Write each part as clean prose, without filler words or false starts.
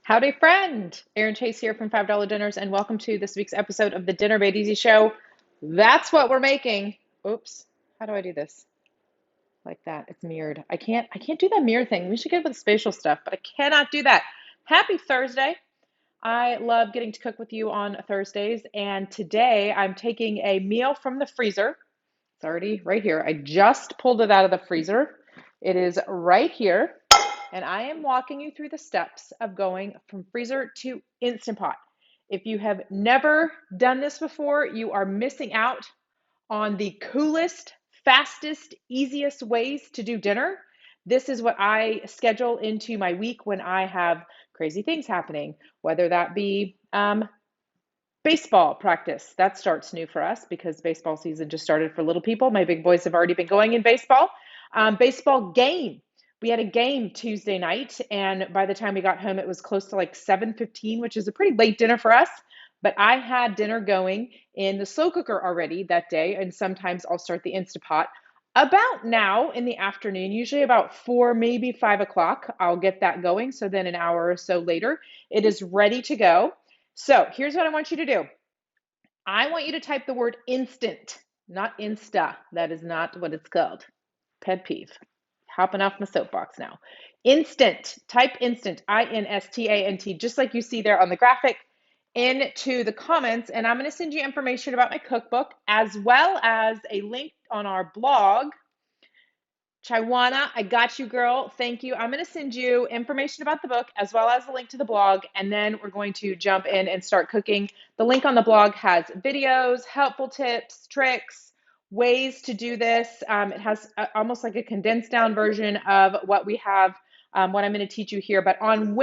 Howdy, friend. Erin Chase here from $5 Dinners, and welcome to this week's episode of the Dinner Made Easy show. That's what we're making. Oops. How do I do this? Like that. It's mirrored. I can't do that mirror thing. We should get with the spatial stuff, but I cannot do that. Happy Thursday. I love getting to cook with you on Thursdays, and today I'm taking a meal from the freezer. It's already right here. I just pulled it out of the freezer. It is right here. And I am walking you through the steps of going from freezer to Instant Pot. If you have never done this before, you are missing out on the coolest, fastest, easiest ways to do dinner. This is what I schedule into my week when I have crazy things happening, whether that be baseball practice. That starts new for us because baseball season just started for little people. My big boys have already been going in baseball. Baseball game. We had a game Tuesday night, and by the time we got home, it was close to like 7:15, which is a pretty late dinner for us. But I had dinner going in the slow cooker already that day, and sometimes I'll start the Instant Pot about now in the afternoon, usually about 4, maybe 5 o'clock. I'll get that going. So then an hour or so later, it is ready to go. So here's what I want you to do. I want you to type the word instant, not Insta. That is not what it's called. Pet peeve. Hopping off my soapbox now. Instant. Type instant. INSTANT, just like you see there on the graphic, into the comments. And I'm going to send you information about my cookbook as well as a link on our blog. Chaiwana, I got you, girl. Thank you. I'm going to send you information about the book as well as a link to the blog, and then we're going to jump in and start cooking. The link on the blog has videos, helpful tips, tricks, ways to do this. It has almost like a condensed down version of what we have, what I'm going to teach you here. But on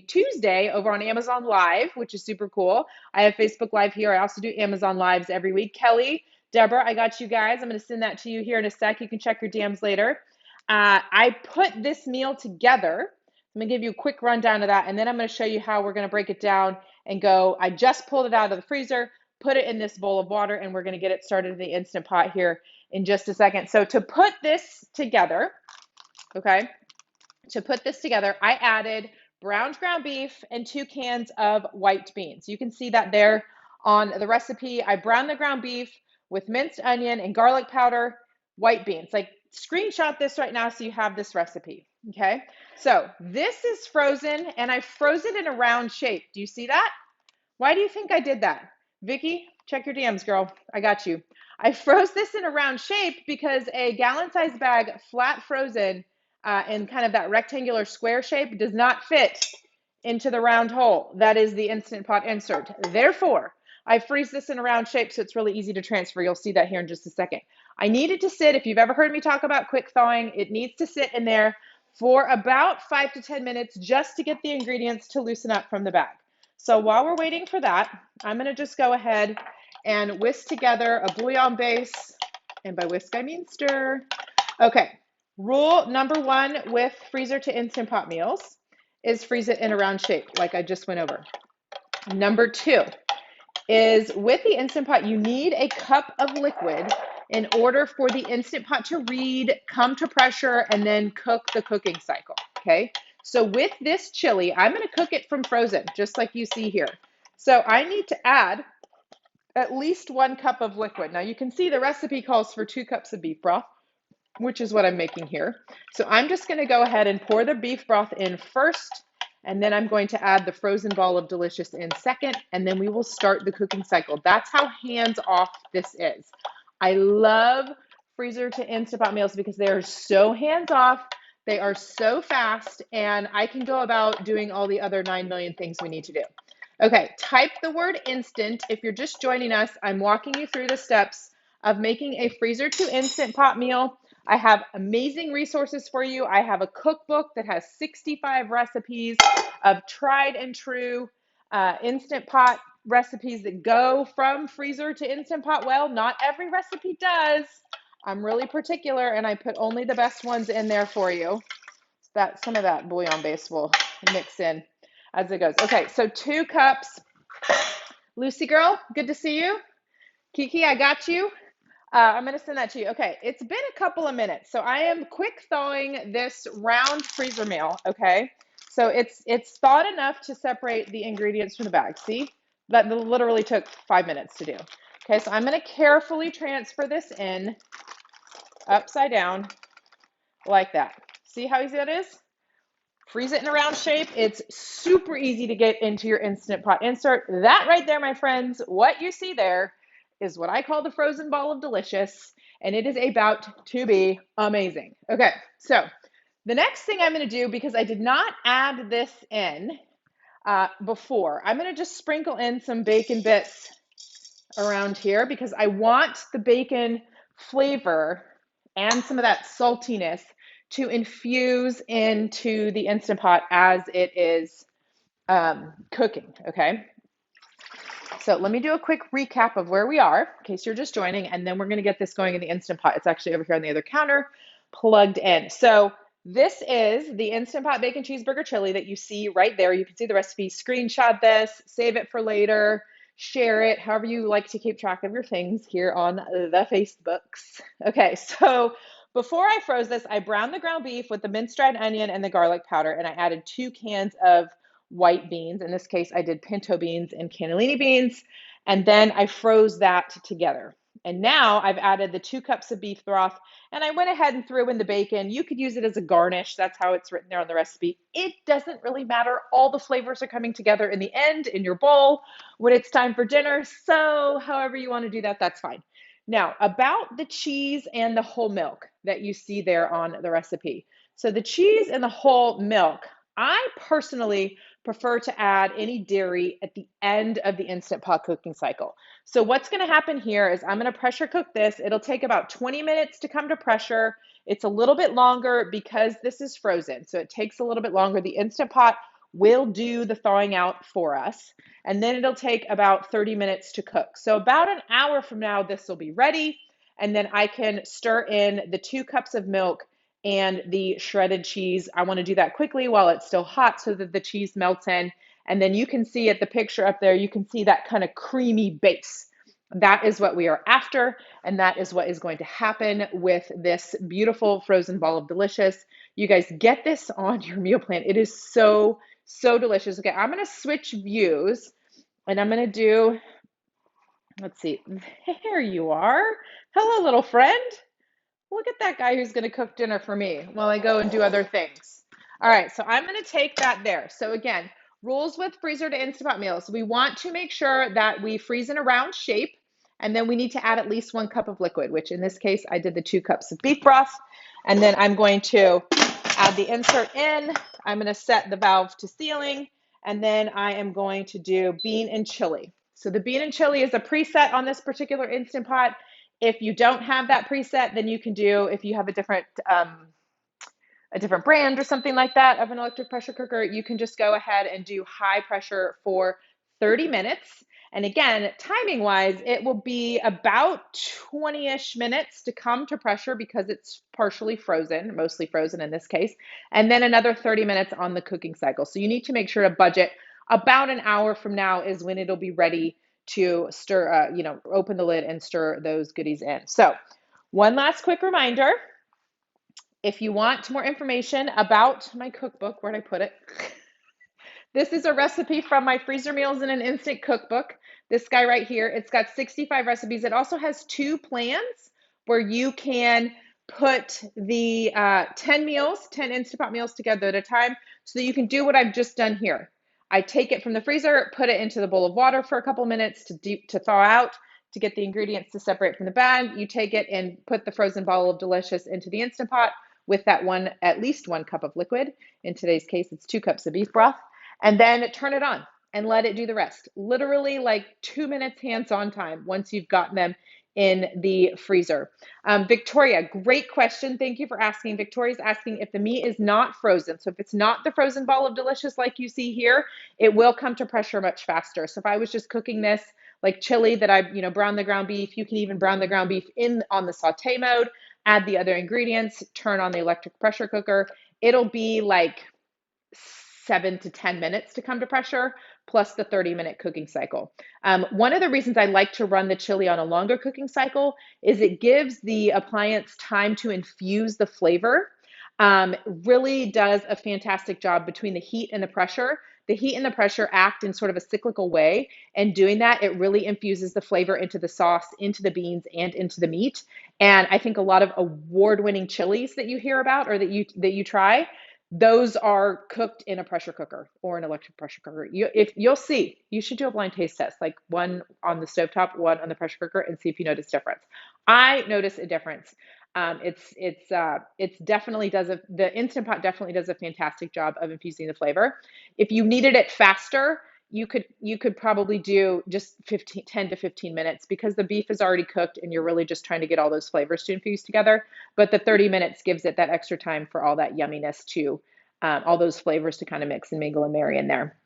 Tuesday over on Amazon Live, which is super cool. I have Facebook Live here. I also do Amazon Lives every week. Kelly, Deborah, I got you guys. I'm going to send that to you here in a sec. You can check your DMs later. I put this meal together. I'm going to give you a quick rundown of that, and then I'm going to show you how we're going to break it down and go. I just pulled it out of the freezer, put it in this bowl of water, and we're going to get it started in the Instant Pot here in just a second. So to put this together, okay, I added browned ground beef and 2 cans of white beans. You can see that there on the recipe. I browned the ground beef with minced onion and garlic powder, white beans. Like, screenshot this right now so you have this recipe, okay? So this is frozen, and I froze it in a round shape. Do you see that? Why do you think I did that? Vicky, check your DMs, girl. I got you. I froze this in a round shape because a gallon-sized bag, flat frozen, in kind of that rectangular square shape, does not fit into the round hole. That is the Instant Pot insert. Therefore, I freeze this in a round shape so it's really easy to transfer. You'll see that here in just a second. I need it to sit, if you've ever heard me talk about quick thawing, it needs to sit in there for about 5 to 10 minutes just to get the ingredients to loosen up from the bag. So while we're waiting for that, I'm going to just go ahead and whisk together a bouillon base. And by whisk, I mean stir. Okay, rule number 1 with freezer to Instant Pot meals is freeze it in a round shape, like I just went over. Number 2 is with the Instant Pot, you need a cup of liquid in order for the Instant Pot to read, come to pressure, and then cook the cooking cycle, okay? So with this chili, I'm going to cook it from frozen, just like you see here. So I need to add at least 1 cup of liquid. Now you can see the recipe calls for 2 cups of beef broth, which is what I'm making here. So I'm just going to go ahead and pour the beef broth in first, and then I'm going to add the frozen ball of delicious in second, and then we will start the cooking cycle. That's how hands-off this is. I love freezer to Instant Pot meals because they are so hands-off, they are so fast, and I can go about doing all the other 9 million things we need to do. Okay, type the word instant. If you're just joining us, I'm walking you through the steps of making a freezer to Instant Pot meal. I have amazing resources for you. I have a cookbook that has 65 recipes of tried and true Instant Pot recipes that go from freezer to Instant Pot. Well, not every recipe does. I'm really particular, and I put only the best ones in there for you. That some of that bouillon base will mix in as it goes. Okay, so 2 cups. Lucy girl, good to see you. Kiki, I got you. I'm going to send that to you. Okay, it's been a couple of minutes, so I am quick thawing this round freezer meal, okay? So it's thawed enough to separate the ingredients from the bag. See, that literally took 5 minutes to do. Okay, so I'm going to carefully transfer this in upside down like that. See how easy that is? Freeze it in a round shape. It's super easy to get into your Instant Pot insert. That right there, my friends, what you see there is what I call the frozen ball of delicious, and it is about to be amazing. Okay, so the next thing I'm going to do, because I did not add this in before, I'm going to just sprinkle in some bacon bits around here because I want the bacon flavor and some of that saltiness to infuse into the Instant Pot as it is cooking, okay? So let me do a quick recap of where we are in case you're just joining, and then we're going to get this going in the Instant Pot. It's actually over here on the other counter, plugged in. So this is the Instant Pot Bacon Cheeseburger Chili that you see right there. You can see the recipe, screenshot this, save it for later, share it, however you like to keep track of your things here on the Facebooks. Okay, so before I froze this, I browned the ground beef with the minced red onion and the garlic powder, and I added 2 cans of white beans. In this case, I did pinto beans and cannellini beans, and then I froze that together. And now I've added the 2 cups of beef broth, and I went ahead and threw in the bacon. You could use it as a garnish. That's how it's written there on the recipe. It doesn't really matter. All the flavors are coming together in the end in your bowl when it's time for dinner. So however you want to do that, that's fine. Now, about the cheese and the whole milk that you see there on the recipe. So the cheese and the whole milk, I personally prefer to add any dairy at the end of the Instant Pot cooking cycle. So what's going to happen here is I'm going to pressure cook this. It'll take about 20 minutes to come to pressure. It's a little bit longer because this is frozen, so it takes a little bit longer. The Instant Pot will do the thawing out for us, and then it'll take about 30 minutes to cook. So about an hour from now, this will be ready, and then I can stir in the 2 cups of milk and the shredded cheese. I want to do that quickly while it's still hot so that the cheese melts in. And then you can see at the picture up there, you can see that kind of creamy base. That is what we are after, and that is what is going to happen with this beautiful frozen ball of delicious. You guys get this on your meal plan. It is so, so delicious. Okay, I'm going to switch views, and I'm going to do, let's see, there you are. Hello, little friend. Look at that guy who's going to cook dinner for me while I go and do other things. All right, so I'm going to take that there. So again, rules with freezer to Instant Pot meals. We want to make sure that we freeze in a round shape, and then we need to add at least 1 cup of liquid, which in this case, I did the 2 cups of beef broth. And then I'm going to add the insert in. I'm going to set the valve to sealing, and then I am going to do bean and chili. So the bean and chili is a preset on this particular Instant Pot. If you don't have that preset, then you can do, if you have a different brand or something like that of an electric pressure cooker, you can just go ahead and do high pressure for 30 minutes. And again, timing wise, it will be about 20-ish minutes to come to pressure because it's partially frozen, mostly frozen in this case, and then another 30 minutes on the cooking cycle. So you need to make sure to budget about an hour from now is when it'll be ready to stir, open the lid and stir those goodies in. So one last quick reminder, if you want more information about my cookbook, where'd I put it? This is a recipe from my Freezer Meals in an Instant cookbook. This guy right here, it's got 65 recipes. It also has 2 plans where you can put the 10 Instant Pot meals together at a time so that you can do what I've just done here. I take it from the freezer, put it into the bowl of water for a couple minutes to thaw out, to get the ingredients to separate from the bag. You take it and put the frozen ball of delicious into the Instant Pot with that at least 1 cup of liquid. In today's case, it's 2 cups of beef broth. And then turn it on and let it do the rest. Literally like 2 minutes hands-on time once you've gotten them in the freezer. Victoria, great question. Thank you for asking. Victoria's asking if the meat is not frozen. So if it's not the frozen ball of delicious like you see here, it will come to pressure much faster. So if I was just cooking this like chili that I, brown the ground beef, you can even brown the ground beef on the saute mode, add the other ingredients, turn on the electric pressure cooker. It'll be like 7 to 10 minutes to come to pressure, plus the 30-minute cooking cycle. One of the reasons I like to run the chili on a longer cooking cycle is it gives the appliance time to infuse the flavor. Really does a fantastic job between the heat and the pressure. The heat and the pressure act in sort of a cyclical way, and doing that, it really infuses the flavor into the sauce, into the beans, and into the meat. And I think a lot of award-winning chilies that you hear about or that you try, those are cooked in a pressure cooker or an electric pressure cooker. If you'll see, you should do a blind taste test, like one on the stovetop, one on the pressure cooker, and see if you notice difference. I notice a difference. It's definitely the Instant Pot definitely does a fantastic job of infusing the flavor. If you needed it faster, you could probably do just 10 to 15 minutes because the beef is already cooked and you're really just trying to get all those flavors to infuse together. But the 30 minutes gives it that extra time for all that yumminess to, all those flavors to kind of mix and mingle and marry in there.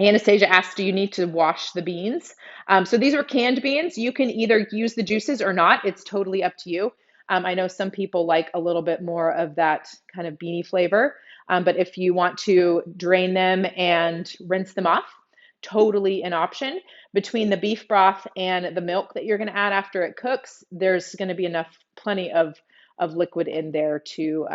Anastasia asked, do you need to wash the beans? So these are canned beans. You can either use the juices or not. It's totally up to you. I know some people like a little bit more of that kind of beanie flavor, but if you want to drain them and rinse them off, totally an option. Between the beef broth and the milk that you're going to add after it cooks, there's going to be plenty of liquid in there to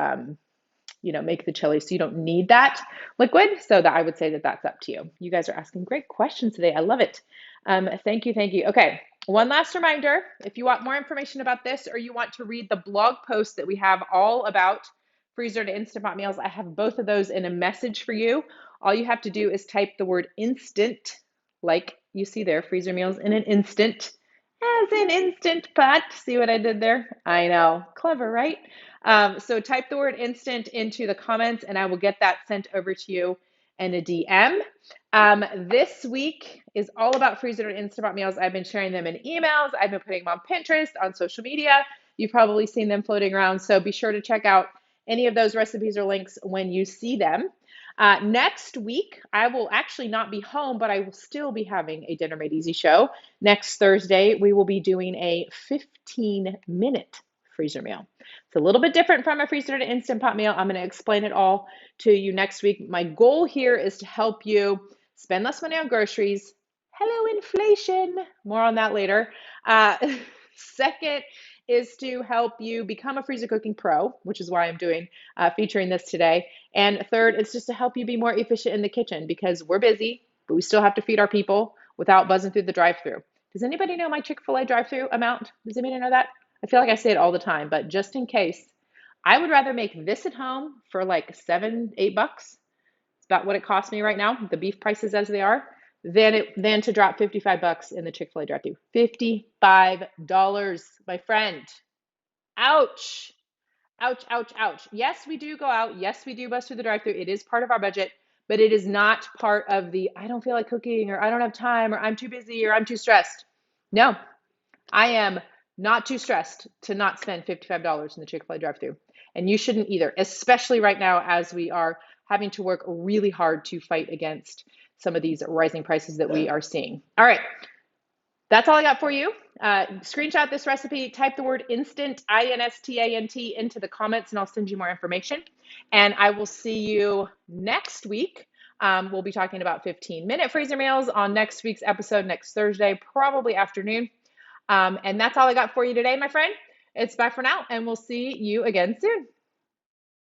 make the chili. So you don't need that liquid. So that I would say that that's up to you. You guys are asking great questions today. I love it. Thank you. Thank you. Okay. One last reminder, if you want more information about this or you want to read the blog post that we have all about freezer to Instant Pot meals, I have both of those in a message for you. All you have to do is type the word instant, like you see there, freezer meals in an instant, as in Instant Pot. See what I did there? I know. Clever, right? So type the word instant into the comments and I will get that sent over to you in a DM. This week is all about freezer and Instant Pot meals. I've been sharing them in emails. I've been putting them on Pinterest, on social media. You've probably seen them floating around. So be sure to check out any of those recipes or links when you see them. Next week, I will actually not be home, but I will still be having a Dinner Made Easy show. Next Thursday, we will be doing a 15-minute freezer meal. It's a little bit different from a freezer to Instant Pot meal. I'm going to explain it all to you next week. My goal here is to help you spend less money on groceries. Hello, inflation. More on that later. Second is to help you become a freezer cooking pro, which is why I'm featuring this today. And third, it's just to help you be more efficient in the kitchen because we're busy, but we still have to feed our people without buzzing through the drive-through. Does anybody know my Chick-fil-A drive-through amount? Does anybody know that? I feel like I say it all the time, but just in case, I would rather make this at home for like $7, $8. It's about what it costs me right now, the beef prices as they are, than to drop $55 in the Chick-fil-A drive-thru. $55, my friend. Ouch. Ouch, ouch, ouch. Yes, we do go out. Yes, we do bust through the drive-thru. It is part of our budget, but it is not part of the I don't feel like cooking or I don't have time or I'm too busy or I'm too stressed. No, I am not too stressed to not spend $55 in the Chick-fil-A drive-thru. And you shouldn't either, especially right now as we are having to work really hard to fight against some of these rising prices that we are seeing. All right, that's all I got for you. Screenshot this recipe, type the word instant, INSTANT, into the comments, and I'll send you more information. And I will see you next week. We'll be talking about 15-minute freezer meals on next week's episode, next Thursday, probably afternoon. And that's all I got for you today, my friend. It's bye for now, and we'll see you again soon.